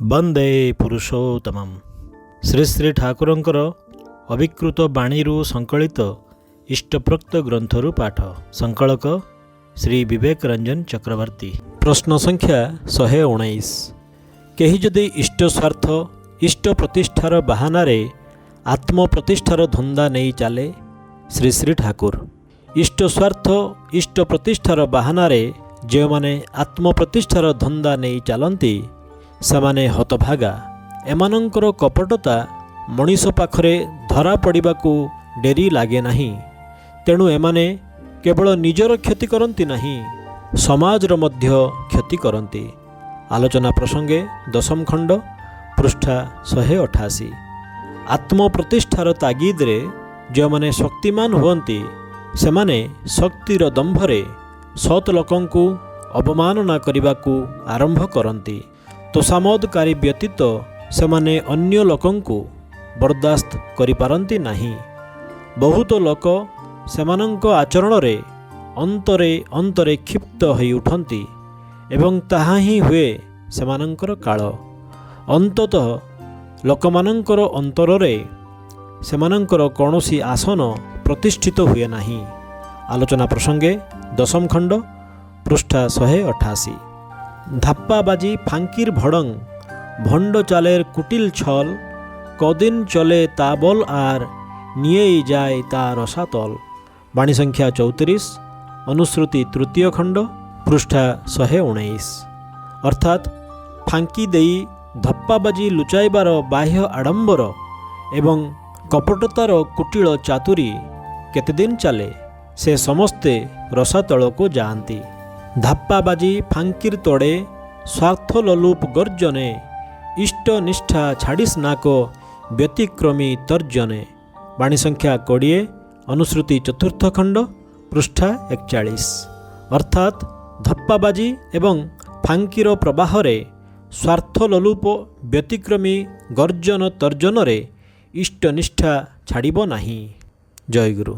वंदे पुरुषोत्तमम्। श्री श्री ठाकुरंकर अविकृत बाणीरू संकलित इष्टप्रोक्त ग्रंथरु पाठ। संकलक श्री विवेक रंजन चक्रवर्ती। प्रश्न संख्या 119। केही जदि इष्ट स्वार्थ इष्ट प्रतिष्ठार बाहानारे आत्म प्रतिष्ठार धंदा नहीं चाले। श्री श्री ठाकुर। इष्ट स्वार्थ इष्ट प्रतिष्ठार बाहानारे जे माने आत्म प्रतिष्ठार धंदा नहीं चलती सेमाने हतभागा। एमानंकर कपटता मनीष पाखरे धरा पड़िबाकू डेरी लागे नहीं। तेणु एमाने केवल निजर क्षति करती नहीं, समाजर मध्य क्षति करती। आलोचना प्रसंगे 10 खंड पृष्ठा 188। आत्म प्रतिष्ठार तागिद रे जो माने शक्तिमान हुअंती सेमाने शक्तिर दंभरे सत लोकंकु अवमानना करिबाकू आरंभ करती। तोषामदकारी व्यतीत सेमाने अन्य लोकंकु बर्दाश्त करि पारंती नहीं। बहुत लोक सेमानंक आचरण रे अंतरे अंतरे क्षिप्त होई उठंती एवं ताहा ही हुए सेमानंकर काल। अंततः लोकमानंकर अंतर रे सेमानंकर कौनसी आसन प्रतिष्ठित हुए नहीं। आलोचना प्रसंगे 10 खंड पृष्ठा 188। धाप्पाबाजी फांकिर भड़ंग भंड चालेर कुटिल छल कदिन चले ताबल आर निये जाए ता रसातल। बाणी संख्या 34 अनुश्रुति 3 खंड पृष्ठा 119। अर्थात फांकी देई धप्पाबाजी लुचाइबार बाह्य आडंबर एवं कपटतार कुटिल चातुरी केतेदिन चले से समस्ते रसातल को जाती। धाप्पाबाजी फांकिर तोड़े स्वार्थलोलुप गर्जने इष्ट निष्ठा छाड़िस नाको व्यतिक्रमी तर्जने। बाणी संख्या 20 अनुश्रुति 4 खंड पृष्ठा 41। अर्थात धप्पाबाजी एवं फांकिर प्रवाहरे स्वार्थलोलुप व्यतिक्रमी गर्जन तर्जन रे इष्ट निष्ठा छाड़िब नहीं। जय गुरु।